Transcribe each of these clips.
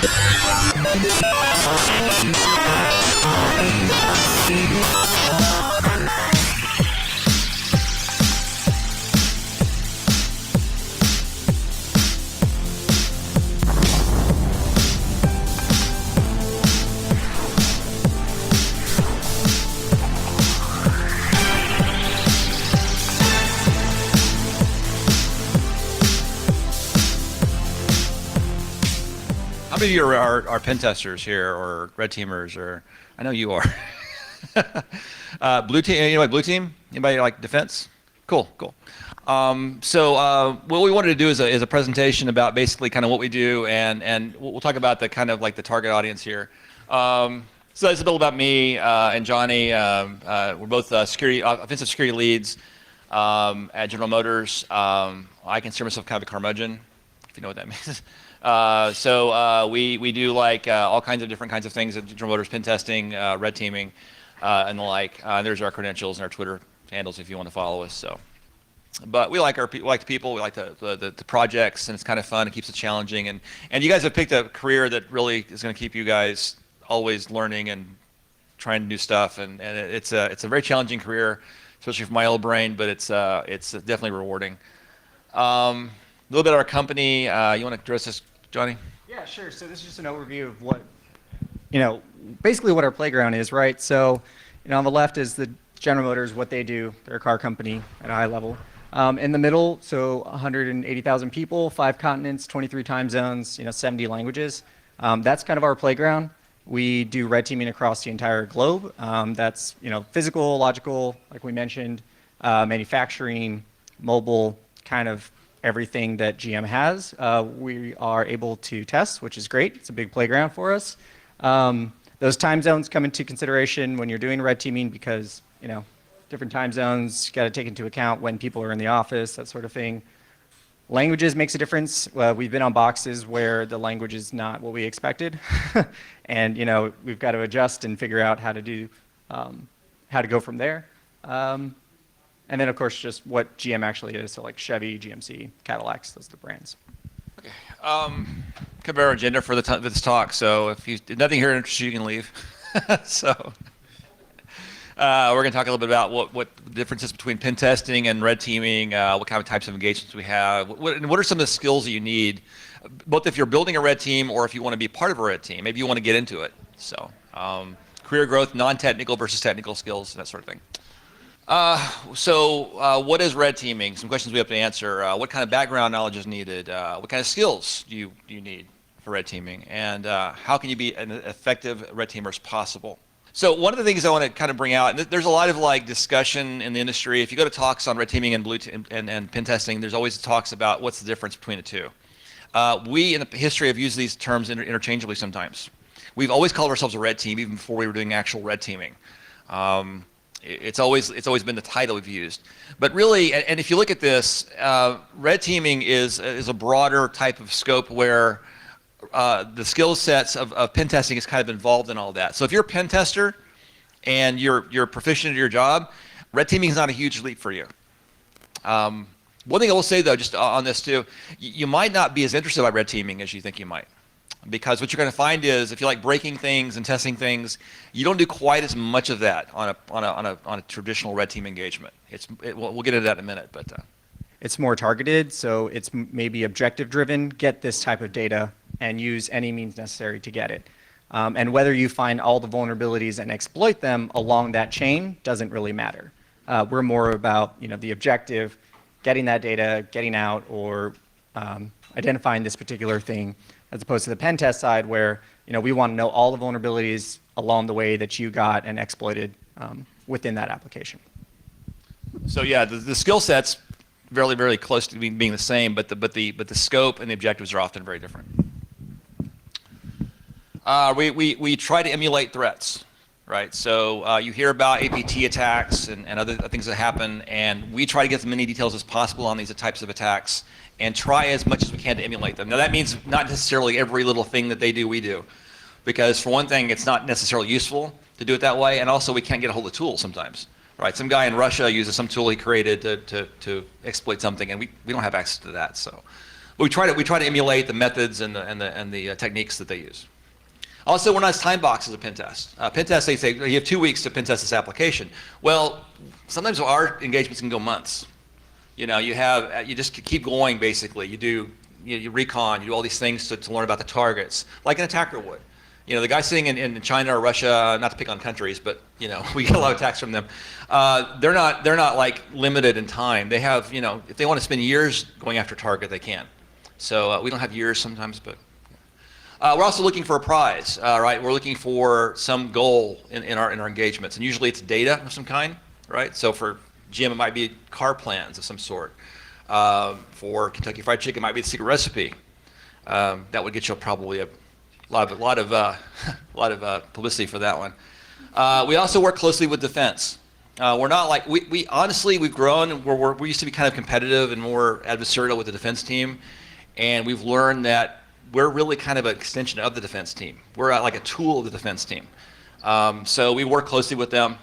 How many of you are pen testers here or red teamers? Or I know you are. Blue team. Anybody blue team? Anybody like defense? Cool, cool. What we wanted to do is a presentation about basically kind of what we do, and we'll talk about the kind of like the target audience here. So it's a little about me and Johnny. We're both offensive security leads at General Motors. I consider myself kind of a curmudgeon, if you know what that means. We do like all kinds of different kinds of things at General Motors, pen testing, red teaming, and the like. There's our credentials and our Twitter handles if you want to follow us. But we like the people, we like the projects, and it's kind of fun. It keeps it challenging, and you guys have picked a career that really is going to keep you guys always learning and trying new stuff, and it's a very challenging career, especially for my old brain, but it's definitely rewarding. A little bit of our company. You want to address this, Johnny? Yeah, sure. So this is just an overview of what, basically what our playground is, right? So, on the left is the General Motors, what they do. They're a car company at a high level. In the middle, so 180,000 people, 5 continents, 23 time zones, 70 languages. That's kind of our playground. We do red teaming across the entire globe. That's, physical, logical, like we mentioned, manufacturing, mobile, kind of everything that GM has. We are able to test, which is great. It's a big playground for us. Those time zones come into consideration when you're doing red teaming because, different time zones, got to take into account when people are in the office, that sort of thing. Languages makes a difference. We've been on boxes where the language is not what we expected. And, we've got to adjust and figure out how to go from there. And then, of course, just what GM actually is. So like Chevy, GMC, Cadillacs, those are the brands. Okay. Kind of our agenda for this talk. So if nothing here interests you, you can leave. We're going to talk a little bit about what the differences between pen testing and red teaming, what kind of types of engagements we have, what are some of the skills that you need, both if you're building a red team or if you want to be part of a red team. Maybe you want to get into it. So career growth, non-technical versus technical skills, that sort of thing. What is red teaming? Some questions we have to answer. What kind of background knowledge is needed? What kind of skills do you need for red teaming? And how can you be an effective red teamer as possible? So one of the things I want to kind of bring out, and there's a lot of like discussion in the industry. If you go to talks on red teaming and blue and pen testing, there's always talks about what's the difference between the two. We in the history have used these terms interchangeably sometimes. We've always called ourselves a red team even before we were doing actual red teaming. It's always been the title we've used. But really, and if you look at this, red teaming is a broader type of scope where the skill sets of pen testing is kind of involved in all that. So if you're a pen tester and you're proficient at your job, red teaming is not a huge leap for you. One thing I will say though, just on this too, you might not be as interested by red teaming as you think you might. Because what you're going to find is if you like breaking things and testing things, you don't do quite as much of that on a traditional red team engagement. We'll get into that in a minute, but it's more targeted, so it's maybe objective driven. Get this type of data and use any means necessary to get it. And whether you find all the vulnerabilities and exploit them along that chain doesn't really matter. We're more about the objective, getting that data, getting out, or identifying this particular thing, as opposed to the pen test side where we want to know all the vulnerabilities along the way that you got and exploited within that application. So yeah, the skill sets very, very close to being the same, but the scope and the objectives are often very different. We try to emulate threats, right? So you hear about APT attacks and other things that happen, and we try to get as many details as possible on these types of attacks and try as much as we can to emulate them. Now that means not necessarily every little thing that they do, we do. Because for one thing, it's not necessarily useful to do it that way, and also we can't get a hold of tools sometimes. Right? Some guy in Russia uses some tool he created to exploit something, and we don't have access to that. So But we try to emulate the methods and the techniques that they use. Also, we're not as time boxed as a pen test. Pen test, they say you have 2 weeks to pen test this application. Well, sometimes our engagements can go months. You know, you just keep going basically. You recon, you do all these things to learn about the targets, like an attacker would. You know, the guy sitting in China or Russia, not to pick on countries, but you know, we get a lot of attacks from them. They're not like limited in time. They have, you know, if they want to spend years going after a target, they can. So we don't have years sometimes, but. We're also looking for a prize, right? We're looking for some goal in our engagements, and usually it's data of some kind, right? So for Jim, it might be car plans of some sort. For Kentucky Fried Chicken, it might be the secret recipe. That would get you probably a lot of publicity for that one. We also work closely with defense. We're not like we honestly we've grown, and we used to be kind of competitive and more adversarial with the defense team, and we've learned that we're really kind of an extension of the defense team. We're like a tool of the defense team. So we work closely with them.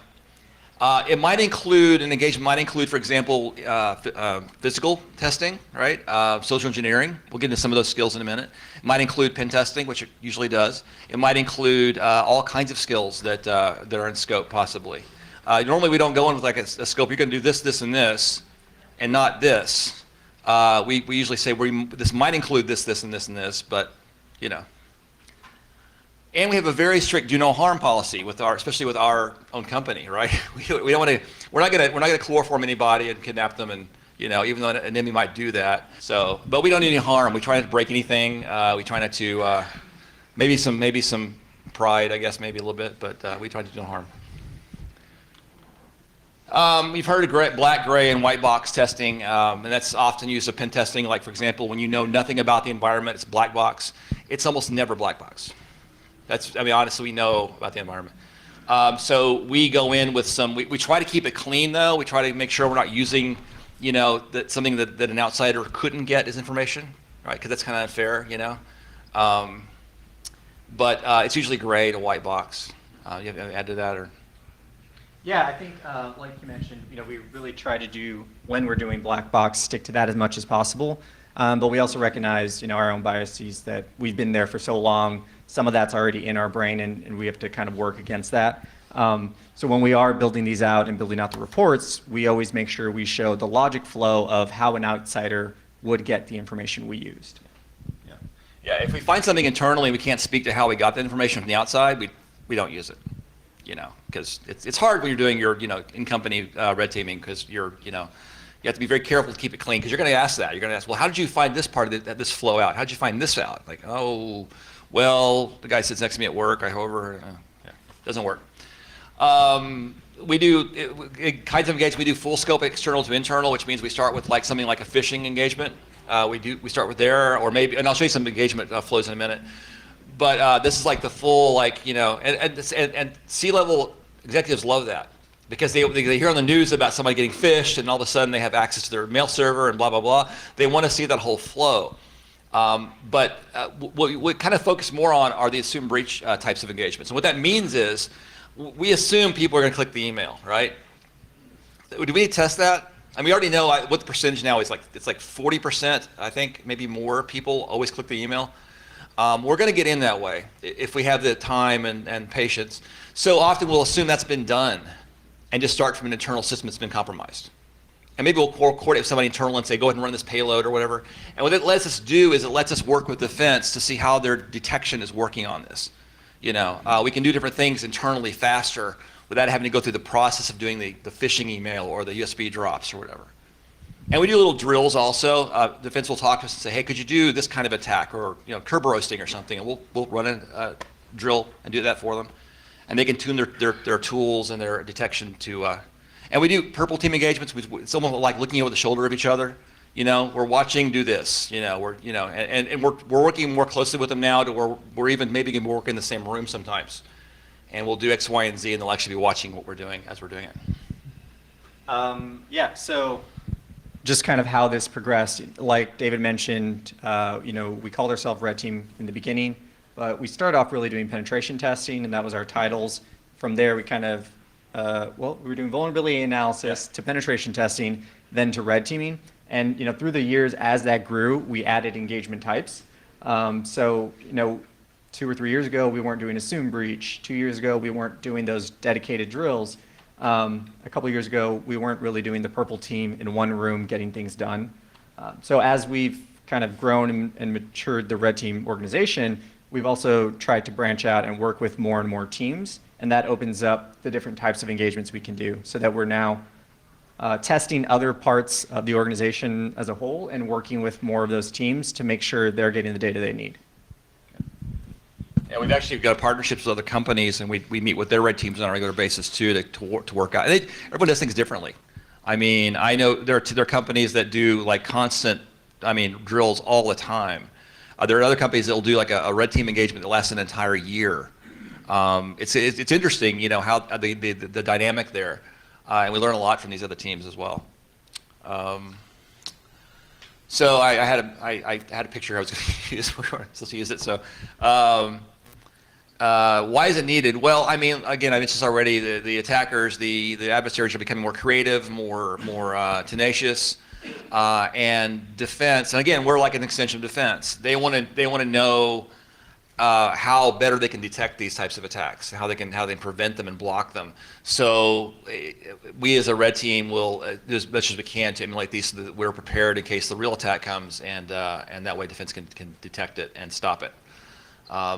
It might include, an engagement might include, for example, physical testing, right? Social engineering. We'll get into some of those skills in a minute. It might include pen testing, which it usually does. It might include all kinds of skills that are in scope, possibly. Normally we don't go in with like a scope, you're gonna do this, this, and this, and not this. We usually say this might include this, this, and this, and this, but you know. And we have a very strict do no harm policy especially with our own company, right? We don't want to. We're not gonna chloroform anybody and kidnap them, and you know, even though an enemy might do that. So, but we don't need any harm. We try not to break anything. We try not to. Maybe some pride, I guess, maybe a little bit, but we try to do no harm. You've heard of black, gray, and white box testing, and that's often used of pen testing. Like, for example, when you know nothing about the environment, it's black box. It's almost never black box. Honestly, we know about the environment. So we go in with we try to keep it clean, though. We try to make sure we're not using, you know, something that an outsider couldn't get as information, right? Because that's kind of unfair, you know. But it's usually gray to white box. You have to add to that, or? Yeah, I think, like you mentioned, you know, we really try to do, when we're doing black box, stick to that as much as possible. But we also recognize, you know, our own biases, that we've been there for so long. Some of that's already in our brain, and we have to kind of work against that. So when we are building these out and building out the reports, we always make sure we show the logic flow of how an outsider would get the information we used. Yeah. If we find something internally, we can't speak to how we got the information from the outside. We don't use it. You know, because it's hard when you're doing your, you know, in-company red teaming, because you have to be very careful to keep it clean, because you're going to ask that. You're going to ask, well, how did you find this part of this flow out? How did you find this out? Like, oh, well, the guy sits next to me at work. Doesn't work. We do kinds of engagements. We do full scope external to internal, which means we start with like something like a phishing engagement. We start with there, or maybe, and I'll show you some engagement flows in a minute. But this is like the full, like, you know, and C-level executives love that, because they hear on the news about somebody getting phished, and all of a sudden they have access to their mail server and blah, blah, blah. They want to see that whole flow. But what we kind of focus more on are the assumed breach types of engagements. And what that means is we assume people are going to click the email, right? Do we need to test that? I mean, we already know what the percentage now is. Like, it's like 40%, I think, maybe more people always click the email. We're going to get in that way if we have the time and patience. So often we'll assume that's been done and just start from an internal system that's been compromised. And maybe we'll coordinate with somebody internal and say, go ahead and run this payload or whatever. And what it lets us do is it lets us work with defense to see how their detection is working on this. You know, we can do different things internally faster without having to go through the process of doing the phishing email or the USB drops or whatever. And we do little drills also. Defense will talk to us and say, hey, could you do this kind of attack, or, you know, curb roasting or something, and we'll run a drill and do that for them. And they can tune their tools and their detection to, and we do purple team engagements. It's almost like looking over the shoulder of each other. You know, we're watching, do this, you know, and we're working more closely with them now to where we're even maybe going to work in the same room sometimes. And we'll do X, Y, and Z, and they'll actually be watching what we're doing as we're doing it. Yeah, so just kind of how this progressed, like David mentioned, you know, we called ourselves Red Team in the beginning, but we started off really doing penetration testing, and that was our titles. From there, we kind of, we were doing vulnerability analysis to penetration testing, then to red teaming. And through the years, as that grew, we added engagement types. So 2 or 3 years ago, we weren't doing assume breach. 2 years ago, we weren't doing those dedicated drills. A couple of years ago, we weren't really doing the purple team in one room getting things done. So as we've kind of grown and matured the red team organization, we've also tried to branch out and work with more and more teams. And that opens up the different types of engagements we can do so that we're now testing other parts of the organization as a whole and working with more of those teams to make sure they're getting the data they need. Yeah, we've actually got partnerships with other companies, and we meet with their red teams on a regular basis too to work out. Everyone does things differently. I mean, I know there are companies that do like constant, drills all the time. There are other companies that will do like a red team engagement that lasts an entire year. It's interesting, how the dynamic there, and we learn a lot from these other teams as well. So I had a picture I was going to use. We weren't supposed to use it. So why is it needed? Well, again, I mentioned this already. The attackers, the adversaries are becoming more creative, more tenacious, and defense. And again, we're like an extension of defense. They want to know how better they can detect these types of attacks, how they can prevent them and block them. So we as a red team will do as much as we can to emulate these so that we're prepared in case the real attack comes, and that way defense can detect it and stop it.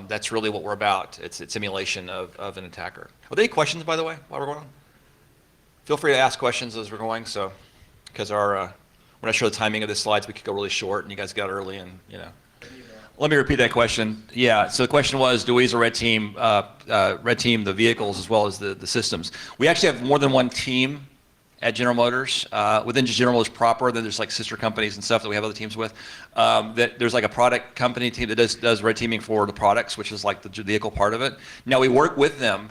That's really what we're about. It's simulation of an attacker. Are there any questions, by the way, while we're going on? Feel free to ask questions as we're going. So, because we're not sure the timing of the slides, we could go really short, and you guys got early, and Let me repeat that question. Yeah. So the question was, do we as a red team the vehicles as well as the systems? We actually have more than one team at General Motors, within just General Motors proper. Then there's like sister companies and stuff that we have other teams with. That there's like a product company team that does red teaming for the products, which is like the vehicle part of it. Now we work with them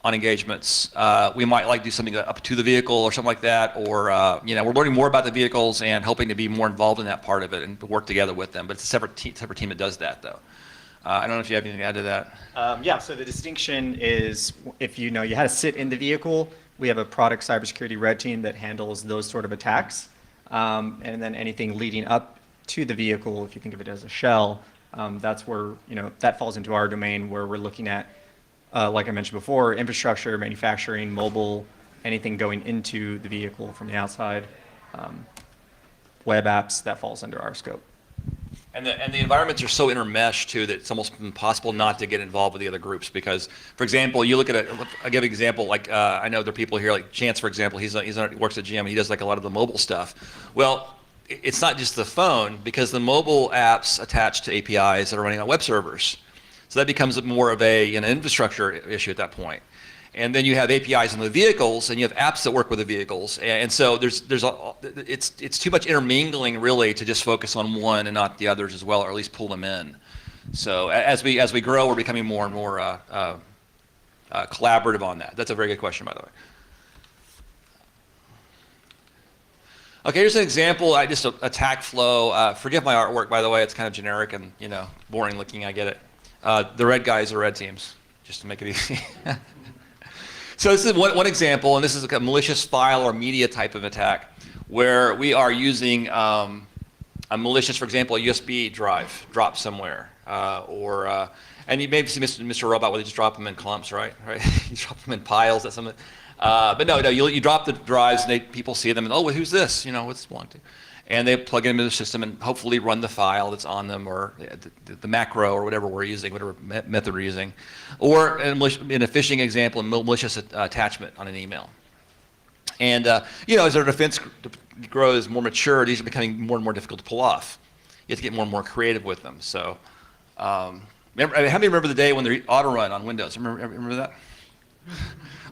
on engagements. We might like do something up to the vehicle or something like that, or we're learning more about the vehicles and hoping to be more involved in that part of it and work together with them. But it's a separate team that does that, though. I don't know if you have anything to add to that. Yeah. So the distinction is, if you had to sit in the vehicle, we have a product cybersecurity red team that handles those sort of attacks, and then anything leading up to the vehicle, if you think of it as a shell, that's where that falls into our domain, where we're looking at, like I mentioned before, infrastructure, manufacturing, mobile, anything going into the vehicle from the outside, web apps, that falls under our scope. And the environments are so intermeshed too that it's almost impossible not to get involved with the other groups. Because, for example, you look at I'll give an example. Like I know there are people here, like Chance, for example. He works at GM. He does like a lot of the mobile stuff. Well, it's not just the phone, because the mobile apps attach to APIs that are running on web servers. So that becomes more of an infrastructure issue at that point. And then you have APIs in the vehicles, and you have apps that work with the vehicles. And so it's too much intermingling, really, to just focus on one and not the others as well, or at least pull them in. So as we grow, we're becoming more and more collaborative on that. That's a very good question, by the way. Okay, here's an example. Just attack flow. Forgive my artwork, by the way. It's kind of generic and boring looking. I get it. The red guys are red teams, just to make it easy. So this is one example, and this is a malicious file or media type of attack, where we are using a malicious, for example, a USB drive dropped somewhere, and you maybe see Mr. Robot where they just drop them in clumps, right? You drop them in piles. That's something. But no, you drop the drives, and people see them, and well, who's this? What's this belong to? And they plug it into the system and hopefully run the file that's on them, or the macro, or whatever we're using, whatever method we're using. Or in a phishing example, a malicious attachment on an email. And as our defense grows more mature, these are becoming more and more difficult to pull off. You have to get more and more creative with them. So, how many remember the day when they auto run on Windows? Remember that?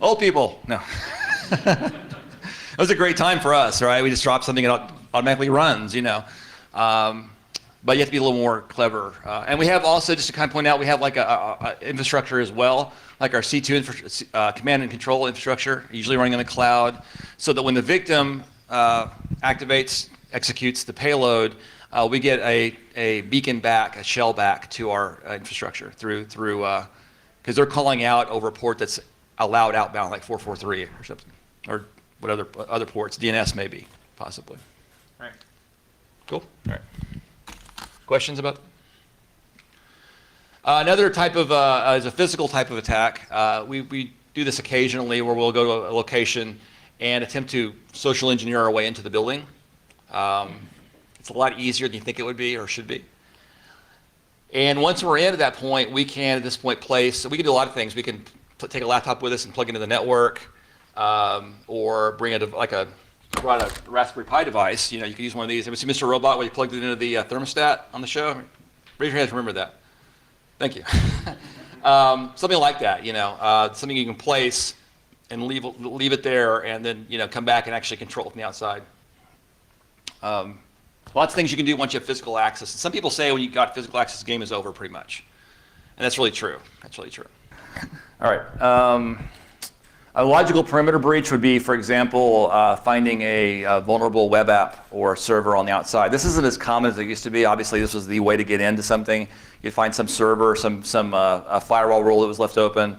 Old people, no. It was a great time for us, right? We just drop something and it automatically runs, But you have to be a little more clever. And we have also, just to kind of point out, we have like a infrastructure as well, like our C2 command and control infrastructure, usually running on the cloud, so that when the victim executes the payload, we get a beacon back, a shell back to our infrastructure through because they're calling out over a port that's allowed outbound, like 443 or something, or what other ports, DNS maybe, possibly. Right. Cool. All right. Questions about? Another type of is a physical type of attack. We do this occasionally where we'll go to a location and attempt to social engineer our way into the building. It's a lot easier than you think it would be or should be. And once we're in at that point, we can, at this point, we can do a lot of things. We can take a laptop with us and plug into the network, or bring brought a Raspberry Pi device. You could use one of these. Ever see Mr. Robot where you plugged it into the thermostat on the show? Raise your hands, remember that. Thank you. Something like that, something you can place and leave it there, and then come back and actually control it from the outside. Lots of things you can do once you have physical access. Some people say when you got physical access, the game is over pretty much, and that's really true. That's really true. All right. A logical perimeter breach would be, for example, finding a vulnerable web app or server on the outside. This isn't as common as it used to be. Obviously, this was the way to get into something. You'd find some server, some firewall rule that was left open.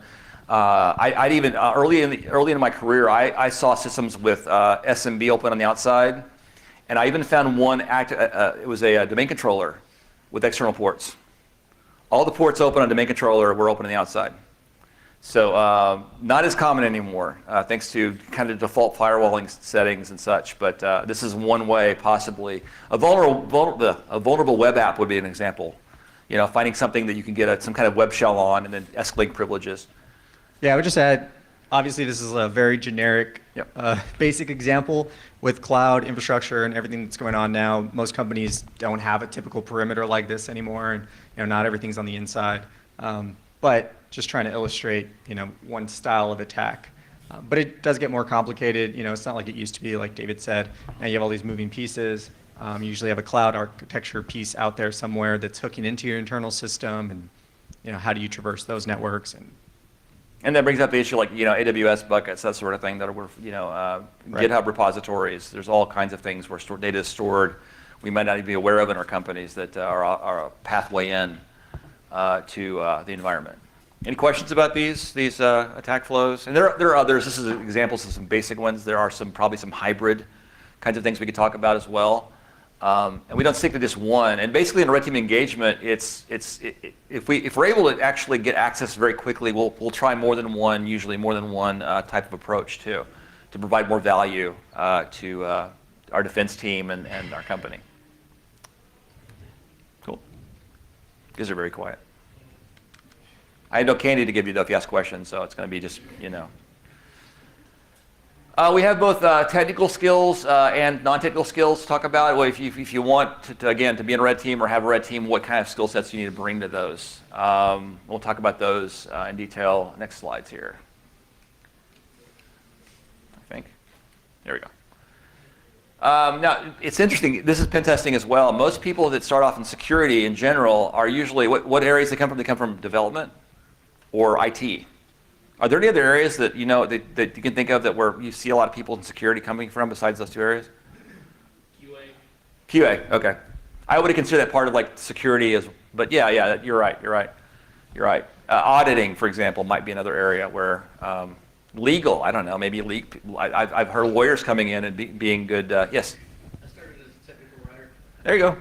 I'd even early in my career, I saw systems with SMB open on the outside, and I even found one it was a domain controller with external ports. All the ports open on domain controller were open on the outside. So not as common anymore, thanks to kind of default firewalling settings and such. But this is one way, possibly. A vulnerable web app would be an example. Finding something that you can get some kind of web shell on and then escalate privileges. Yeah, I would just add, obviously this is a very generic, basic example. With cloud infrastructure and everything that's going on now, most companies don't have a typical perimeter like this anymore, and not everything's on the inside. But just trying to illustrate, one style of attack. But it does get more complicated. It's not like it used to be, like David said. Now you have all these moving pieces. You usually have a cloud architecture piece out there somewhere that's hooking into your internal system, and how do you traverse those networks? And that brings up the issue like, AWS buckets, that sort of thing, that were, right. GitHub repositories. There's all kinds of things where data is stored we might not even be aware of in our companies that are a pathway in to the environment. Any questions about these attack flows? And there are others. This is examples of some basic ones. There are probably some hybrid kinds of things we could talk about as well. And we don't stick to just one. And basically in a red team engagement, if we're able to actually get access very quickly, we'll try more than one, usually more than one type of approach too, to provide more value to our defense team and our company. Cool. These are very quiet. I had no candy to give you though if you ask questions, so it's going to be just, we have both technical skills and non-technical skills to talk about. Well, if you want to be in a red team or have a red team, what kind of skill sets you need to bring to those. We'll talk about those in detail. Next slides here. I think. There we go. Now, it's interesting. This is pen testing as well. Most people that start off in security in general are usually, what areas they come from? They come from development or IT. Are there any other areas that that you can think of where you see a lot of people in security coming from besides those two areas? QA, okay. I would have considered that part of like security but yeah, you're right. Auditing, for example, might be another area where legal, I don't know, maybe I've heard lawyers coming in and being good. Yes. I started as a technical writer. There you go.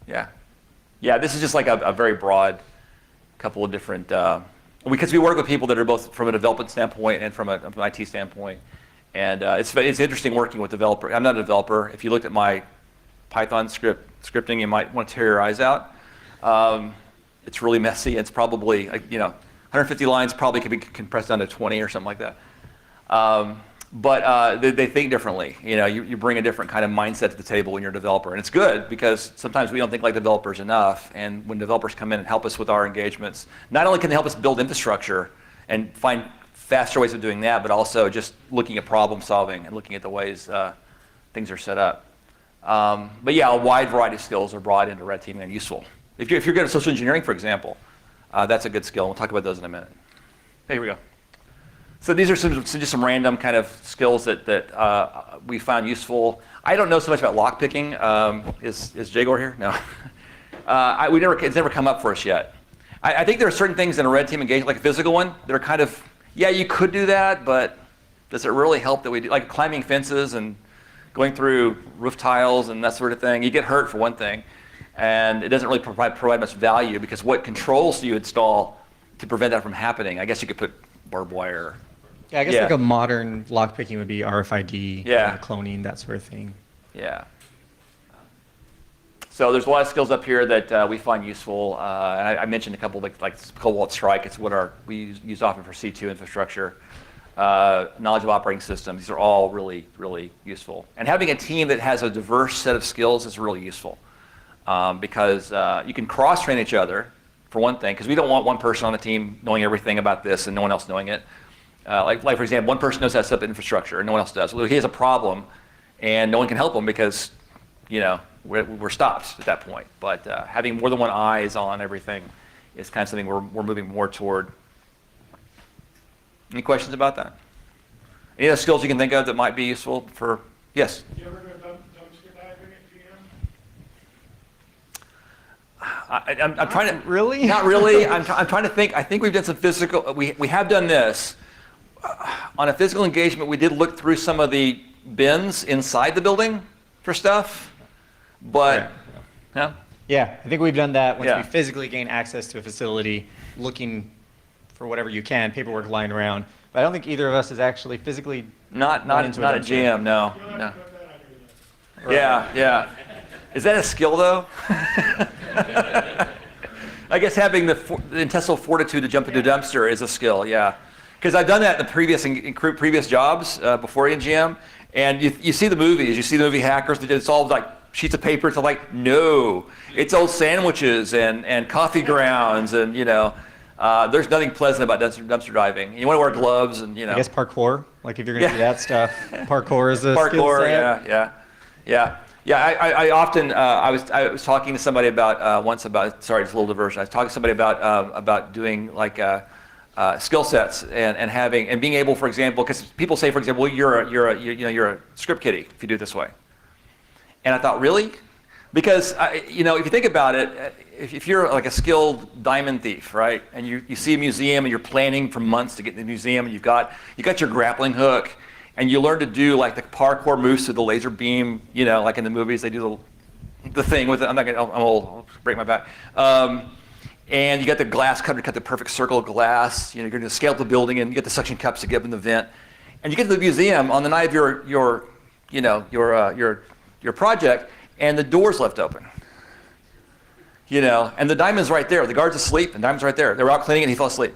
Yeah. This is just like a very broad couple of different. Because we work with people that are both from a development standpoint and from an IT standpoint, and it's interesting working with developers. I'm not a developer. If you looked at my Python scripting, you might want to tear your eyes out. It's really messy. It's probably 150 lines probably could be compressed down to 20 or something like that. But they think differently. You bring a different kind of mindset to the table when you're a developer, and it's good because sometimes we don't think like developers enough. And when developers come in and help us with our engagements, not only can they help us build infrastructure and find faster ways of doing that, but also just looking at problem solving and looking at the ways things are set up. But yeah, a wide variety of skills are brought into red teaming and useful. If you're good at social engineering, for example, that's a good skill. We'll talk about those in a minute. Hey, here we go. So these are just some random kind of skills that we found useful. I don't know so much about lockpicking. Is Jagor here? No. It's never come up for us yet. I think there are certain things in a red team engagement, like a physical one, that are kind of, yeah, you could do that, but does it really help that we do, like climbing fences and going through roof tiles and that sort of thing. You get hurt for one thing, and it doesn't really provide much value because what controls do you install to prevent that from happening? I guess you could put barbed wire. Yeah, I guess Yeah. like a modern lockpicking would be RFID, Yeah. cloning, that sort of thing. Yeah. So there's a lot of skills up here that we find useful. And I mentioned a couple like Cobalt Strike. It's what we use often for C2 infrastructure. Knowledge of operating systems. These are all really, really useful. And having a team that has a diverse set of skills is really useful because you can cross-train each other, for one thing, because we don't want one person on the team knowing everything about this and no one else knowing it. Like for example, one person knows how to set up infrastructure and no one else does. Well, he has a problem and no one can help him because, we're stopped at that point. But having more than one eyes on everything is kind of something we're moving more toward. Any questions about that? Any other skills you can think of that might be useful for, yes? You ever go dumpster diving at GM? I'm trying to, Really? Not really. I'm trying to think. I think we've done some physical, we have done this. On a physical engagement, we did look through some of the bins inside the building for stuff, but, yeah. Yeah, I think we've done that once Yeah. we physically gain access to a facility, looking for whatever you can, paperwork lying around. But I don't think either of us has actually physically Not into a a dumpster. GM, no. You don't No. have to put that on your list. Yeah. Is that a skill though? I guess having the intestinal fortitude to jump into a dumpster is a skill, yeah. Because I've done that in the previous jobs before in GM, and you see the movies, you see the movie Hackers, it's all like sheets of paper, it's like, no, it's old sandwiches and coffee grounds, and there's nothing pleasant about dumpster diving. You want to wear gloves and I guess parkour, like if you're going to do that stuff, parkour is a skill parkour, set. yeah. I often I was talking to somebody about once about, sorry, it's a little diversion. I was talking to somebody about doing like skill sets and being able, for example, because people say, for example, well, you're a script kiddie if you do it this way. And I thought, really? Because if you think about it, if you're like a skilled diamond thief, right, and you see a museum and you're planning for months to get to the museum, and you got your grappling hook, and you learn to do like the parkour moves through the laser beam, like in the movies they do the thing with it. I'm old, I'll break my back. And you got the glass cutter to cut the perfect circle of glass. You're going to scale up the building, and you get the suction cups to get up in the vent. And you get to the museum on the night of your project, and the door's left open. And the diamond's right there. The guard's asleep, and the diamond's right there. They were out cleaning, and he fell asleep.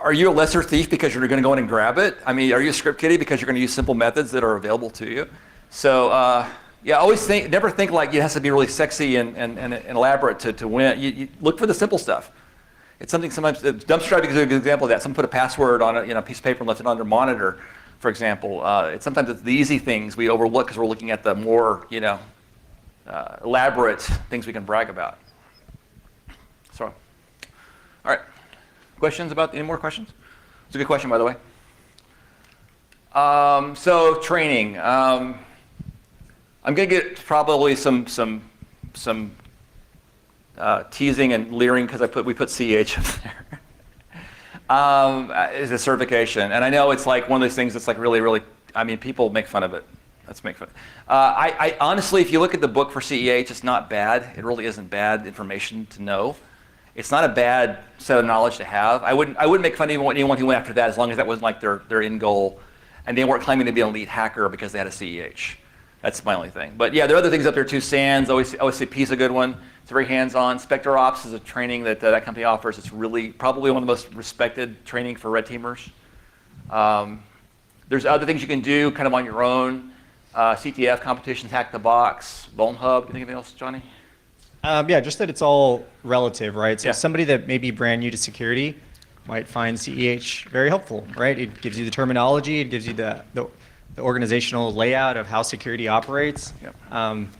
Are you a lesser thief because you're going to go in and grab it? I mean, are you a script kiddie because you're going to use simple methods that are available to you? So, never think like it has to be really sexy and elaborate to win. You look for the simple stuff. It's something sometimes, dumpster diving is a good example of that. Someone put a password on a piece of paper and left it on their monitor, for example. Sometimes it's the easy things we overlook because we're looking at the more, elaborate things we can brag about. So, all right. Questions about, any more questions? It's a good question, by the way. So training. I'm going to get probably some teasing and leering because we put CEH up there. Is a certification, and I know it's like one of those things that's like really, really. I mean, people make fun of it. Let's make fun. I honestly, if you look at the book for CEH, it's not bad. It really isn't bad information to know. It's not a bad set of knowledge to have. I wouldn't make fun of anyone who went after that as long as that wasn't like their end goal, and they weren't claiming to be an elite hacker because they had a CEH. That's my only thing. But yeah, there are other things up there too. SANS, OSCP is a good one. It's very hands-on. Spectre Ops is a training that company offers. It's really probably one of the most respected training for red teamers. There's other things you can do kind of on your own. CTF competitions, Hack the Box, Vuln Hub. Anything else, Johnny? Just that it's all relative, right? So Yeah. somebody that may be brand new to security might find CEH very helpful, right? It gives you the terminology, it gives you the organizational layout of how security operates. Yep.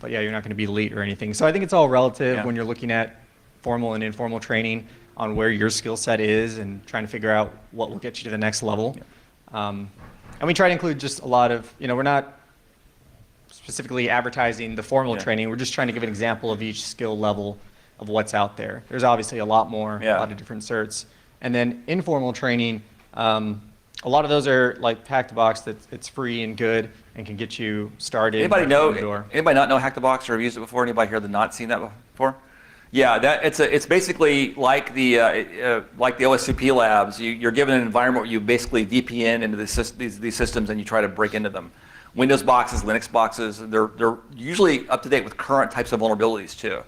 But yeah, you're not going to be elite or anything. So I think it's all relative Yeah. when you're looking at formal and informal training on where your skill set is and trying to figure out what will get you to the next level. Yep. And we try to include just a lot of, we're not specifically advertising the formal Yeah. training. We're just trying to give an example of each skill level of what's out there. There's obviously a lot more, Yeah. a lot of different certs. And then informal training, A lot of those are like Hack the Box that it's free and good and can get you started. Anybody right know? through the door. Anybody not know Hack the Box or have used it before? Anybody here that not seen that before? Yeah, it's basically like the OSCP labs. You're given an environment where you basically VPN into these systems and you try to break into them. Windows boxes, Linux boxes, they're usually up to date with current types of vulnerabilities too.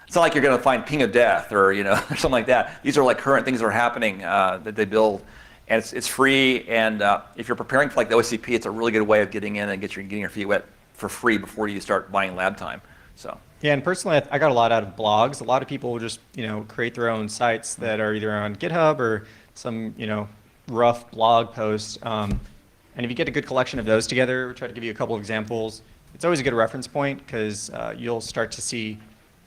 It's not like you're going to find ping of death or or something like that. These are like current things that are happening that they build, and it's free. And if you're preparing for like the OSCP, it's a really good way of getting in and getting your feet wet for free before you start buying lab time. So. Yeah, and personally, I got a lot out of blogs. A lot of people will just create their own sites that are either on GitHub or some rough blog post. And if you get a good collection of those together, we'll try to give you a couple of examples. It's always a good reference point because you'll start to see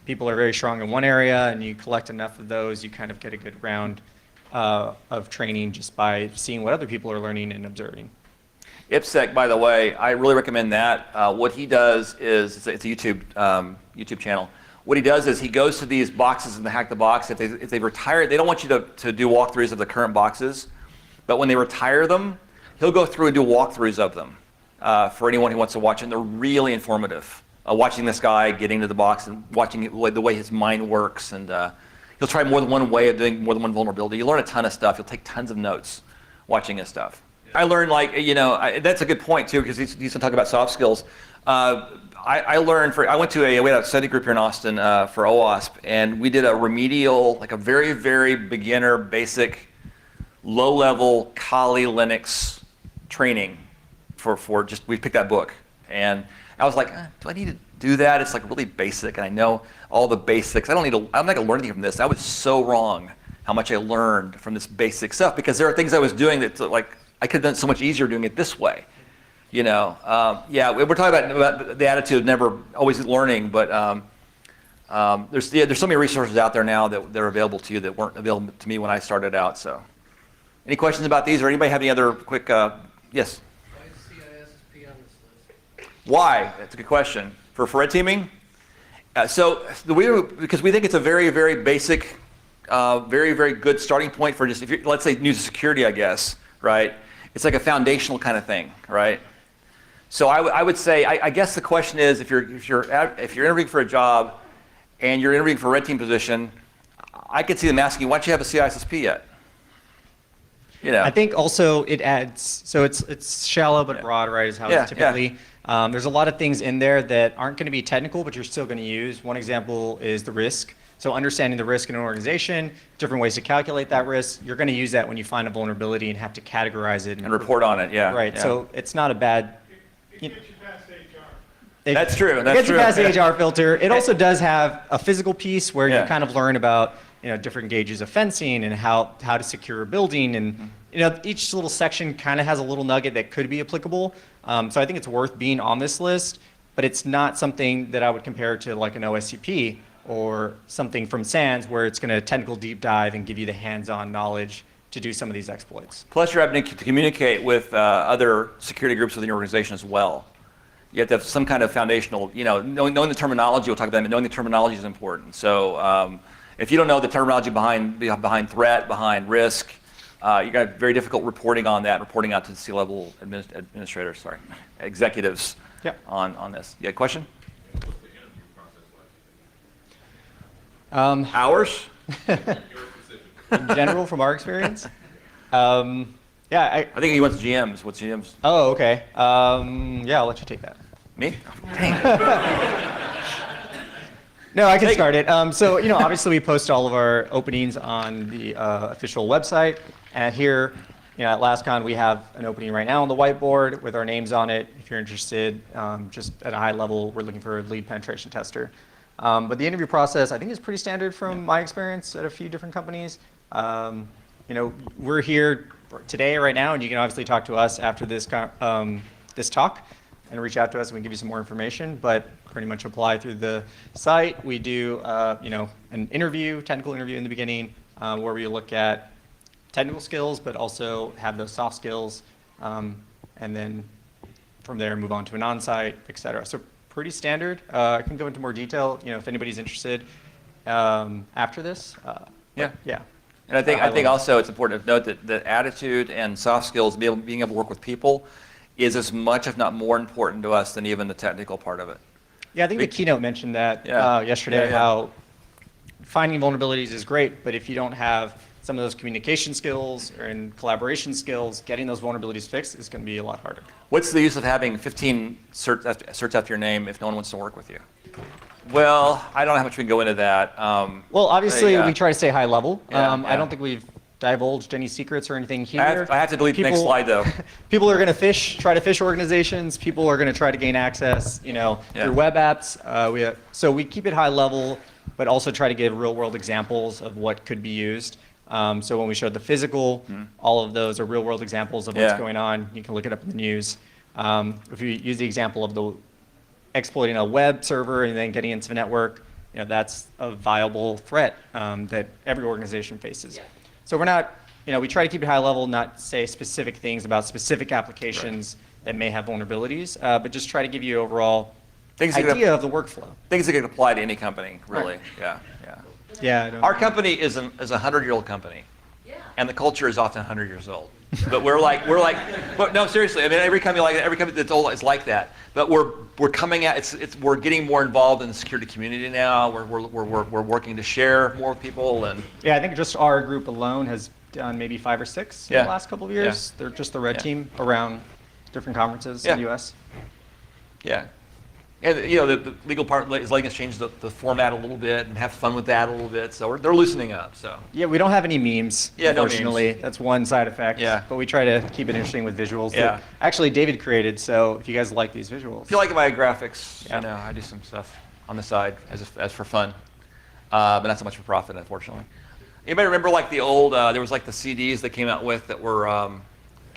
people are very strong in one area, and you collect enough of those, you kind of get a good round of training just by seeing what other people are learning and observing. IPSEC, by the way, I really recommend that. What he does is, it's a YouTube channel. What he does is he goes to these boxes in the Hack the Box. If they retire, they don't want you to do walkthroughs of the current boxes, but when they retire them, he'll go through and do walkthroughs of them for anyone who wants to watch, and they're really informative. Watching this guy getting to the box and watching the way his mind works, and he'll try more than one way of doing more than one vulnerability. You learn a ton of stuff. You'll take tons of notes watching his stuff. I learned that's a good point too, because he's going to talk about soft skills. I went to we had a study group here in Austin for OWASP, and we did a remedial, like a very, very beginner, basic, low-level Kali Linux training we picked that book. And I was like, do I need to do that? It's like really basic, and I know all the basics. I'm not going to learn anything from this. I was so wrong how much I learned from this basic stuff, because there are things I was doing that like I could have done it so much easier doing it this way. Yeah, we're talking about the attitude of never always learning, but there's so many resources out there now that are available to you that weren't available to me when I started out. So, any questions about these, or anybody have any other quick? Yes. Why is CISSP on this list? Why? That's a good question. For red teaming? Because we think it's a very, very basic, very, very good starting point for just, if you're, let's say, new to security, I guess, right? It's like a foundational kind of thing, right? So I would say, I guess the question is, if you're interviewing for a job and you're interviewing for a red team position, I could see them asking you, why don't you have a CISSP yet? I think also it adds, so it's shallow but broad, right, is how it's typically. There's a lot of things in there that aren't going to be technical, but you're still going to use. One example is the risk. So understanding the risk in an organization, different ways to calculate that risk. You're going to use that when you find a vulnerability and have to categorize it. And report on it, yeah. Right, yeah. So it's not a bad... That's true. It gets you past the HR filter. It also does have a physical piece where you kind of learn about different gauges of fencing and how to secure a building, and each little section kind of has a little nugget that could be applicable. So I think it's worth being on this list, but it's not something that I would compare to like an OSCP or something from SANS where it's going to technical deep dive and give you the hands-on knowledge to do some of these exploits. Plus, you're having to communicate with other security groups within your organization as well. You have to have some kind of foundational, knowing the terminology, we'll talk about that, knowing the terminology is important. So if you don't know the terminology behind threat, behind risk, you got very difficult reporting on that, reporting out to the C-level administrators, executives on this. You had a question? Hours? In general, from our experience? I think he wants GMs. What's GMs? Oh, okay. Yeah, I'll let you take that. Me? Dang. No, I can start it. So, obviously we post all of our openings on the official website. And here, at LASCON, we have an opening right now on the whiteboard with our names on it. If you're interested, just at a high level, we're looking for a lead penetration tester. But the interview process, I think, is pretty standard from my experience at a few different companies. We're here today, right now, and you can obviously talk to us after this this talk and reach out to us and we can give you some more information, but pretty much apply through the site. We do, an interview, technical interview in the beginning, where we look at technical skills, but also have those soft skills, and then from there move on to an on-site, et cetera. So pretty standard. I can go into more detail, if anybody's interested after this. Yeah. And I think high level. also it's important to note that attitude and soft skills, being able to work with people, is as much, if not more important to us than even the technical part of it. Yeah, I think the keynote mentioned that Yeah. yesterday, Yeah. how finding vulnerabilities is great, but if you don't have some of those communication skills and collaboration skills, getting those vulnerabilities fixed is going to be a lot harder. What's the use of having 15 certs after your name if no one wants to work with you? Well, I don't know how much we can go into that. Well, obviously, yeah. we try to stay high level. Yeah, I yeah. don't think we've divulged any secrets or anything here. I have to delete the next slide, though. People are going to try to fish organizations. People are going to try to gain access, Yeah. through web apps. So we keep it high level, but also try to give real world examples of what could be used. So when we showed the physical, all of those are real world examples of what's Yeah. going on. You can look it up in the news. If you use the example of the exploiting a web server and then getting into the network, that's a viable threat that every organization faces. So we're not, we try to keep it high level, not say specific things about specific applications that may have vulnerabilities, but just try to give you overall Things that idea of the workflow. Things that can apply to any company, really. Yeah, yeah. Yeah. I don't- Our company is a 100-year-old company, and the culture is often 100 years old. But we're like, but no, seriously. I mean, every company that's old is like that. But we're coming at we're getting more involved in the security community now. We're working to share more with people, and Yeah, I think just our group alone has done maybe 5 or 6 in Yeah. the last couple of years. They're just the red team around different conferences in the Yeah. U.S. yeah. And the legal part is letting us change the format a little bit and have fun with that a little bit. So they're loosening up. So Yeah, we don't have any memes, Yeah, no unfortunately. That's one side effect. Yeah. But we try to keep it interesting with visuals Yeah. that actually David created, so if you guys like these visuals. if you like my graphics, Yeah. I do some stuff on the side as for fun, but not so much for profit, unfortunately. Anybody remember like the old? There was like the CDs that came out with that were.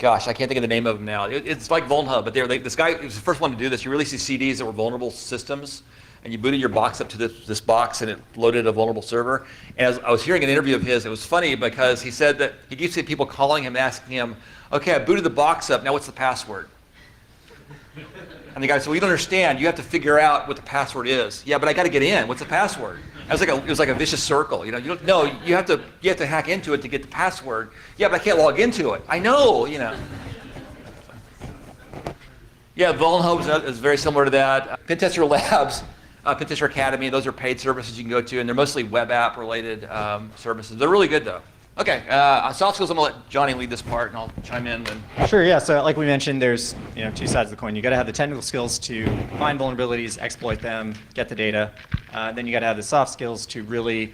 Gosh, I can't think of the name of them now. It's like VulnHub, but this guy was the first one to do this. You released these CDs that were vulnerable systems, and you booted your box up to this box, and it loaded a vulnerable server. And as I was hearing an interview of his, it was funny because he said that he keeps people calling him, asking him, "Okay, I booted the box up. Now what's the password?" And the guy said, "Well, you don't understand. You have to figure out what the password is." "Yeah, but I got to get in. What's the password?" It was like a vicious circle. You don't know. You have to hack into it to get the password. "Yeah, but I can't log into it." "I know. Yeah, VulnHub is very similar to that. Pentester Labs, Pentester Academy, those are paid services you can go to, and they're mostly web app related services. They're really good though. Okay, soft skills. I'm gonna let Johnny lead this part, and I'll chime in then. Sure, yeah. So like we mentioned, there's two sides of the coin. You got to have the technical skills to find vulnerabilities, exploit them, get the data. Then you got to have the soft skills to really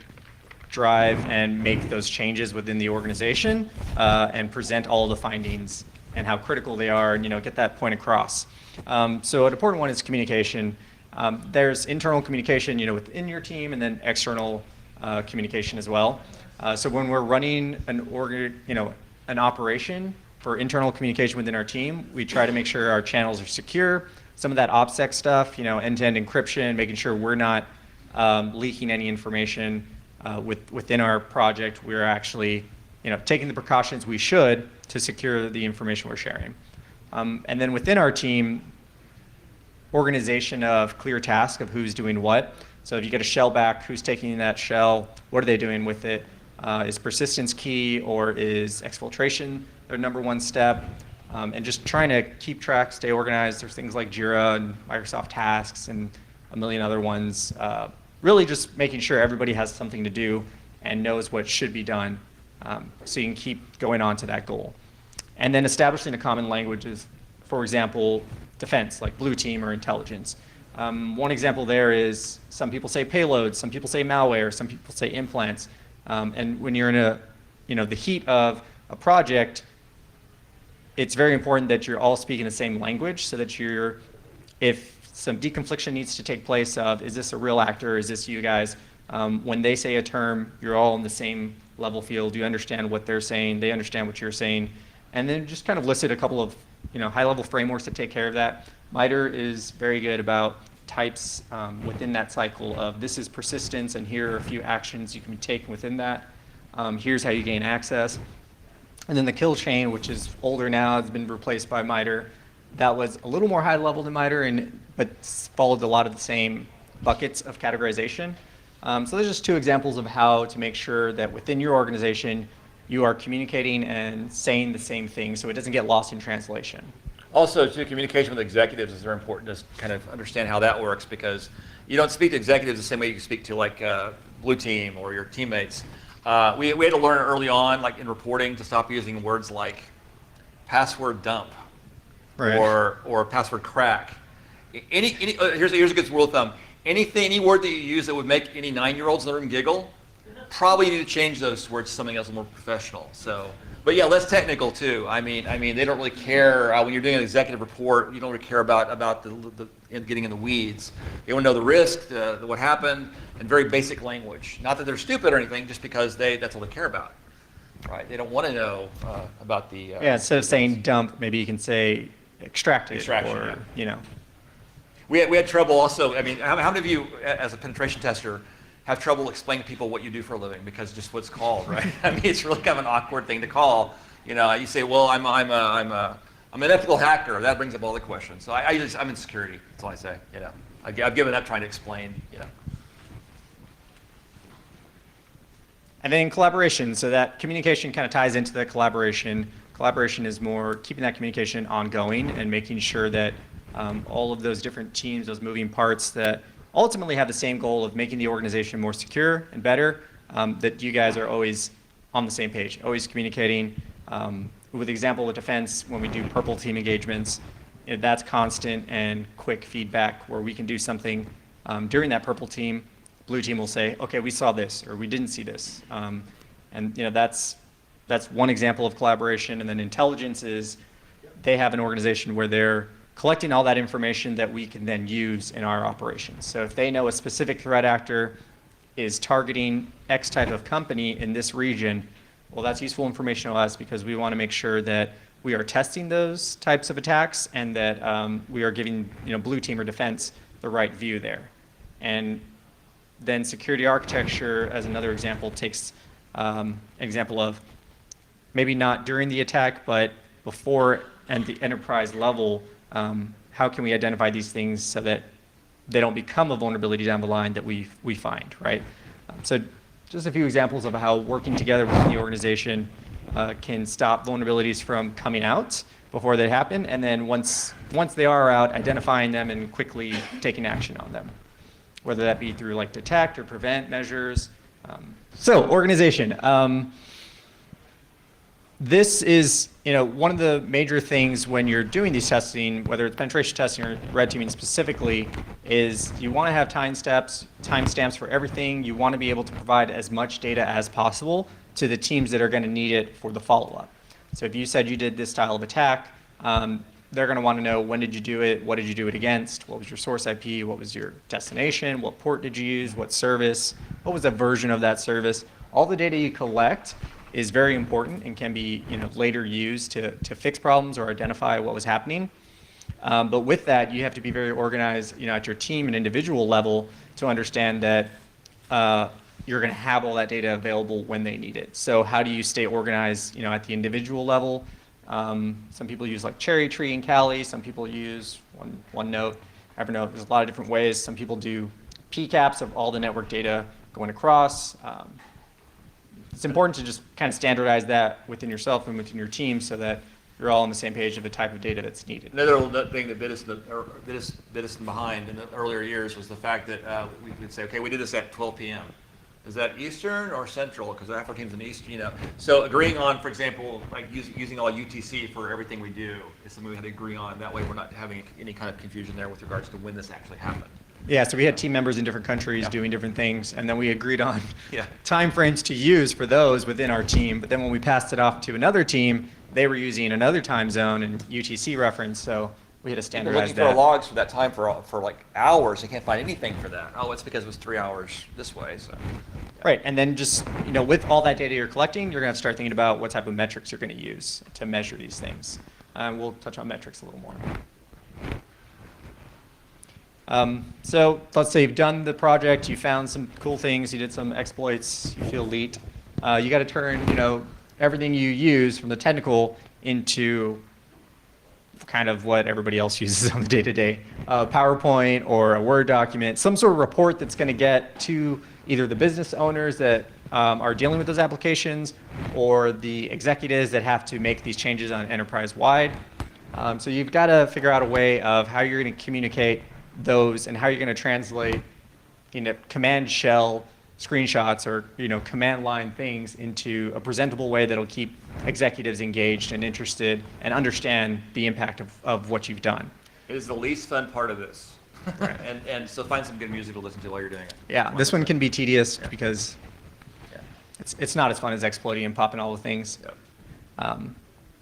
drive and make those changes within the organization and present all of the findings and how critical they are, and get that point across. So an important one is communication. There's internal communication, within your team, and then external communication as well. So when we're running an operation for internal communication within our team, we try to make sure our channels are secure. Some of that OPSEC stuff, end-to-end encryption, making sure we're not leaking any information within our project. We're actually, taking the precautions we should to secure the information we're sharing. And then within our team, organization of clear tasks of who's doing what. So if you get a shell back, who's taking that shell? What are they doing with it? Is persistence key, or is exfiltration their number one step? And just trying to keep track, stay organized. There's things like Jira and Microsoft Tasks and a million other ones. Really just making sure everybody has something to do and knows what should be done, so you can keep going on to that goal. And then establishing a common language is, for example, defense, like blue team or intelligence. One example there is some people say payloads, some people say malware, some people say implants. And when you're in the heat of a project, it's very important that you're all speaking the same language, so that if some deconfliction needs to take place of, is this a real actor, is this you guys? When they say a term, you're all in the same level field. You understand what they're saying, they understand what you're saying. And then just kind of listed a couple of high-level frameworks to take care of that. MITRE is very good about types within that cycle of, this is persistence, and here are a few actions you can be taken within that. Here's how you gain access. And then the kill chain, which is older now, has been replaced by MITRE. That was a little more high level than MITRE, but followed a lot of the same buckets of categorization. So there's just two examples of how to make sure that within your organization, you are communicating and saying the same thing so it doesn't get lost in translation. Also, too, communication with executives is very important to kind of understand how that works, because you don't speak to executives the same way you speak to like blue team or your teammates. We had to learn early on, like in reporting, to stop using words like password dump Right. or password crack. Here's a good rule of thumb. Any word that you use that would make any 9-year-olds in the room giggle, probably need to change those words to something else more professional. So, but yeah, less technical too. I mean, they don't really care when you're doing an executive report. You don't really care about the getting in the weeds. They want to know the risk, what happened, and very basic language. Not that they're stupid or anything, just because that's all they care about. Right? They don't want to know about the. Yeah, instead of saying dump, maybe you can say extracted, Extraction, or, yeah. you know. We had trouble also. I mean, how many of you, as a penetration tester, have trouble explaining to people what you do for a living because just what's called, right? I mean, it's really kind of an awkward thing to call. You know, you say, well, I'm an ethical hacker. That brings up all the questions. So I'm in security. That's all I say. You know, I've given up trying to explain. You know. And then collaboration, so that communication kind of ties into the collaboration. Collaboration is more keeping that communication ongoing and making sure that all of those different teams, those moving parts that ultimately have the same goal of making the organization more secure and better, that you guys are always on the same page, always communicating. With the example of defense, when we do purple team engagements, that's constant and quick feedback where we can do something during that purple team. Blue team will say, okay, we saw this, or we didn't see this. And that's one example of collaboration. And then intelligence is they have an organization where they're collecting all that information that we can then use in our operations. So if they know a specific threat actor is targeting X type of company in this region, well, that's useful information to us because we want to make sure that we are testing those types of attacks and that we are giving blue team or defense the right view there. And then security architecture, as another example, takes an example of maybe not during the attack, but before and the enterprise level. How can we identify these things so that they don't become a vulnerability down the line that we find, right? So just a few examples of how working together within the organization can stop vulnerabilities from coming out before they happen, and then once they are out, identifying them and quickly taking action on them, whether that be through like detect or prevent measures. So organization. This is one of the major things when you're doing these testing, whether it's penetration testing or red teaming specifically, is you want to have timestamps for everything. You want to be able to provide as much data as possible to the teams that are going to need it for the follow-up. So if you said you did this style of attack, they're going to want to know when did you do it, what did you do it against, what was your source IP, what was your destination, what port did you use, what service, what was the version of that service. All the data you collect is very important and can be later used to fix problems or identify what was happening. But with that, you have to be very organized at your team and individual level to understand that you're going to have all that data available when they need it. So how do you stay organized at the individual level? Some people use like Cherry Tree and Kali. Some people use OneNote, Evernote. There's a lot of different ways. Some people do PCAPs of all the network data going across. It's important to just kind of standardize that within yourself and within your team so that you're all on the same page of the type of data that's needed. Another thing that bit us behind in the earlier years was the fact that we would say, okay, we did this at 12 p.m. Is that Eastern or Central? Because our team's in Eastern, So agreeing on, for example, like using all UTC for everything we do is something we had to agree on. That way we're not having any kind of confusion there with regards to when this actually happened. Yeah, so we had team members in different countries doing different things, and then we agreed on Yeah. time frames to use for those within our team. But then when we passed it off to another team, they were using another time zone and UTC reference, so we had to standardize Looking that. for logs for that time for like hours, they can't find anything for that. Oh, it's because it was 3 hours this way. So. Right, and then just with all that data you're collecting, you're going to have to start thinking about what type of metrics you're going to use to measure these things. We'll touch on metrics a little more. So let's say you've done the project, you found some cool things, you did some exploits, you feel elite. You got to turn everything you use from the technical into kind of what everybody else uses on the day-to-day. PowerPoint or a Word document, some sort of report that's going to get to either the business owners that are dealing with those applications or the executives that have to make these changes on enterprise-wide. So you've got to figure out a way of how you're going to communicate those and how you're going to translate command shell screenshots or command line things into a presentable way that'll keep executives engaged and interested and understand the impact of what you've done. It is the least fun part of this. and so find some good music to listen to while you're doing it. Yeah, this one can be tedious Yeah. because Yeah. it's not as fun as exploiting and popping all the things. Yeah.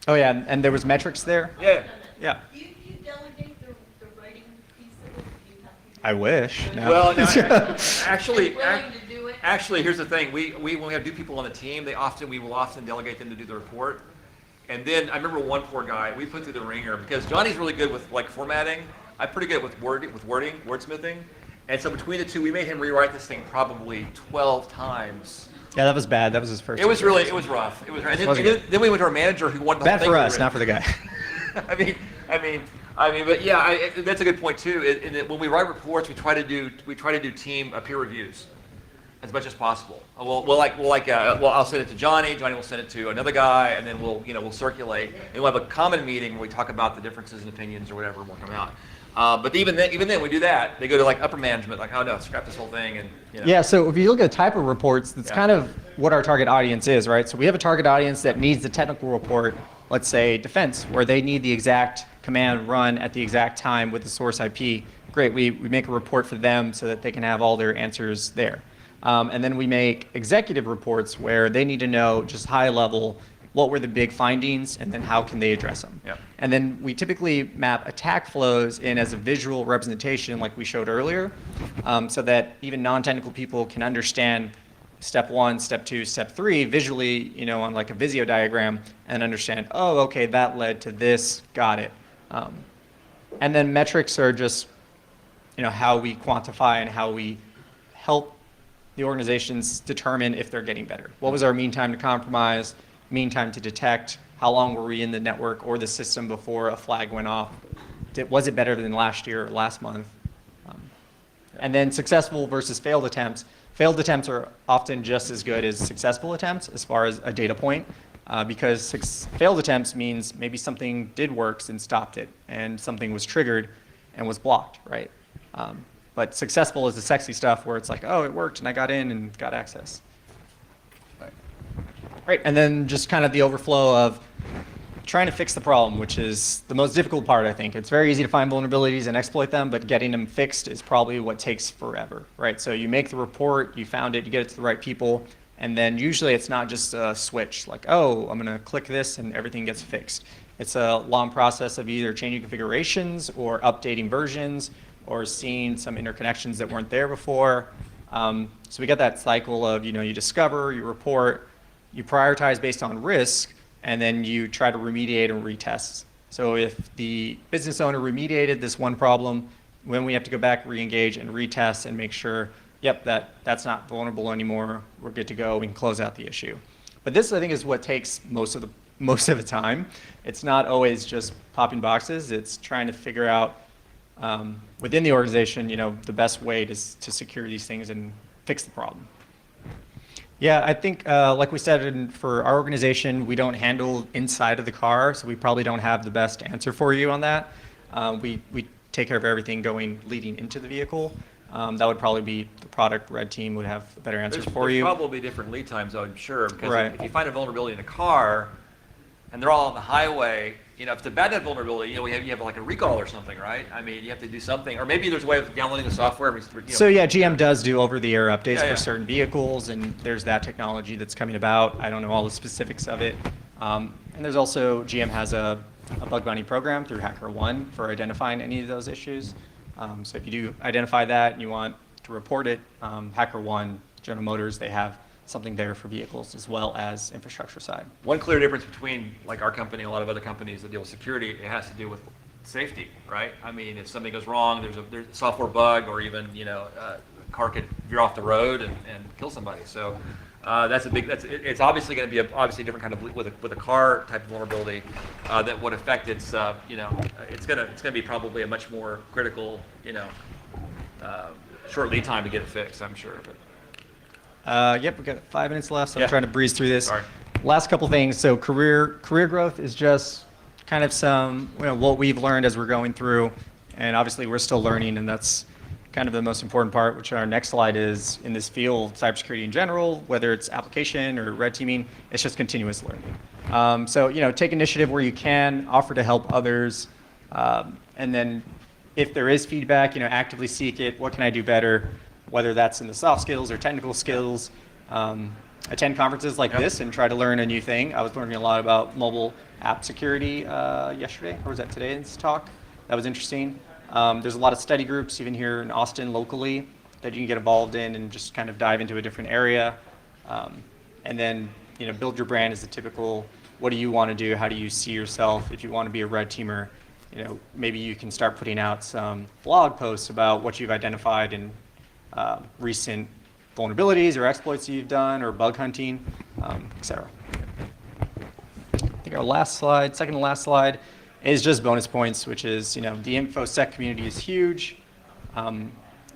Oh yeah, and there was metrics there. Yeah. Yeah, Do you delegate the writing piece of it? Do you have people I wish. No. Well, no, actually, willing to do it? actually, here's the thing. We when we have new people on the team, we will often delegate them to do the report. And then I remember one poor guy we put through the ringer because Johnny's really good with like formatting. I'm pretty good with wording, wordsmithing. And so between the two, we made him rewrite this thing probably 12 times. Yeah, that was bad. That was his first. It was rough. It was rough. And Wasn't then, good. then we went to our manager who wanted the whole Bad thing for us, rewritten. not for the guy. I mean, but yeah, that's a good point too. When we write reports, we try to do team peer reviews as much as possible. I'll send it to Johnny. Johnny will send it to another guy, and then we'll circulate. And we'll have a common meeting where we talk about the differences in opinions or whatever, and we'll come out. But even then, we do that. They go to like upper management, like, oh no, scrap this whole thing, and Yeah, so if you look at the type of reports, that's Yeah. kind of what our target audience is, right? So we have a target audience that needs the technical report, let's say defense, where they need the exact command run at the exact time with the source IP. Great, we make a report for them so that they can have all their answers there. And then we make executive reports where they need to know just high level what were the big findings and then how can they address them. Yep. And then we typically map attack flows in as a visual representation like we showed earlier, so that even non-technical people can understand step 1, step 2, step 3 visually, on like a Visio diagram and understand, oh, okay, that led to this, got it. And then metrics are just, how we quantify and how we help the organizations determine if they're getting better. What was our mean time to compromise, mean time to detect, how long were we in the network or the system before a flag went off? Was it better than last year or last month? And then successful versus failed attempts. Failed attempts are often just as good as successful attempts as far as a data point, because failed attempts means maybe something did work and stopped it, and something was triggered and was blocked, right? But successful is the sexy stuff where it's like, oh, it worked and I got in and got access. Right, and then just kind of the overflow of trying to fix the problem, which is the most difficult part, I think. It's very easy to find vulnerabilities and exploit them, but getting them fixed is probably what takes forever, right? So you make the report, you found it, you get it to the right people, and then usually it's not just a switch, like, oh, I'm gonna click this and everything gets fixed. It's a long process of either changing configurations or updating versions or seeing some interconnections that weren't there before. So we get that cycle of, you discover, you report, you prioritize based on risk, and then you try to remediate and retest. So if the business owner remediated this one problem, when we have to go back, re-engage and retest and make sure, yep, that's not vulnerable anymore, we're good to go, we can close out the issue. But this, I think, is what takes most of the time. It's not always just popping boxes, it's trying to figure out within the organization, the best way to secure these things and fix the problem. Yeah, I think, like we said, for our organization, we don't handle inside of the car, so we probably don't have the best answer for you on that. We take care of everything leading into the vehicle. That would probably be the product red team would have a better answer for you. There's probably different lead times, I'm sure, because Right. if you find a vulnerability in a car and they're all on the highway, if it's a bad net vulnerability, you have like a recall or something, right? I mean, you have to do something, or maybe there's a way of downloading the software. So yeah, GM does do over-the-air updates Yeah, yeah. for certain vehicles, and there's that technology that's coming about. I don't know all the specifics of it. And there's also, GM has a bug bounty program through HackerOne for identifying any of those issues. So if you do identify that and you want to report it, HackerOne, General Motors, they have something there for vehicles as well as infrastructure side. One clear difference between like our company and a lot of other companies that deal with security, it has to do with safety, right? I mean, if something goes wrong, there's a software bug or even, car could veer off the road and kill somebody. So it's obviously going to be obviously a different kind of, with a car type of vulnerability that would affect its, it's going to be probably a much more critical, short lead time to get it fixed, I'm sure. But Yep, we've got 5 minutes left, so Yeah. I'm trying to breeze through this. Sorry. Last couple things. So career growth is just kind of some, what we've learned as we're going through, and obviously we're still learning, and that's kind of the most important part, which our next slide is in this field, cybersecurity in general, whether it's application or red teaming, it's just continuous learning. So, take initiative where you can, offer to help others, and then if there is feedback, actively seek it. What can I do better? Whether that's in the soft skills or technical skills. Attend conferences like this and try to learn a new thing. I was learning a lot about mobile app security yesterday, or was that today's talk? That was interesting. There's a lot of study groups, even here in Austin locally, that you can get involved in and just kind of dive into a different area. And then, build your brand as the typical, what do you want to do? How do you see yourself? If you want to be a red teamer, maybe you can start putting out some blog posts about what you've identified in recent vulnerabilities or exploits that you've done, or bug hunting, etc. I think our last slide, second to last slide, is just bonus points, which is, the InfoSec community is huge.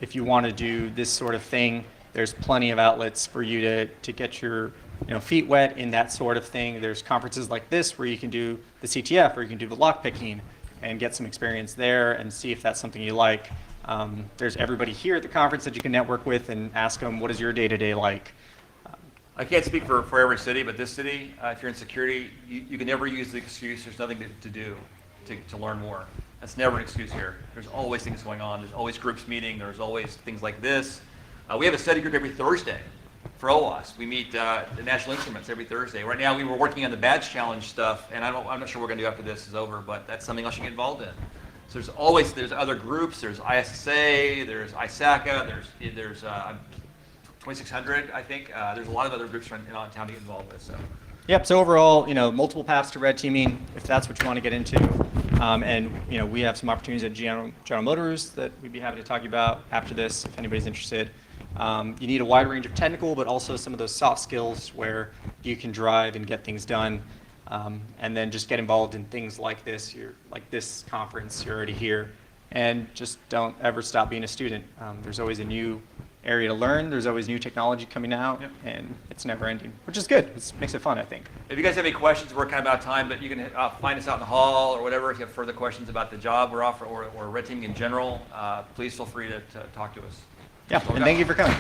If you want to do this sort of thing, there's plenty of outlets for you to get your feet wet in that sort of thing. There's conferences like this where you can do the CTF, or you can do the lockpicking and get some experience there and see if that's something you like. There's everybody here at the conference that you can network with and ask them, what is your day-to-day like? I can't speak for every city, but this city, if you're in security, you can never use the excuse there's nothing to do to learn more. That's never an excuse here. There's always things going on. There's always groups meeting. There's always things like this. We have a study group every Thursday for OWASP. We meet the National Instruments every Thursday. Right now, we were working on the badge challenge stuff, and I'm not sure what we're going to do after this is over, but that's something else you can get involved in. So there's other groups. There's ISSA, there's ISACA, there's 2600, I think. There's a lot of other groups around town to get involved with. So. Yep. So overall, multiple paths to red teaming, if that's what you want to get into. And we have some opportunities at General Motors that we'd be happy to talk about after this, if anybody's interested. You need a wide range of technical, but also some of those soft skills where you can drive and get things done. And then just get involved in things like this. Like this conference, you're already here. And just don't ever stop being a student. There's always a new area to learn. There's always new technology coming out, and it's never ending, which is good. It makes it fun, I think. If you guys have any questions, we're kind of out of time, but you can find us out in the hall or whatever. If you have further questions about the job we're offering or red teaming in general, please feel free to talk to us. Yeah, and thank you for coming.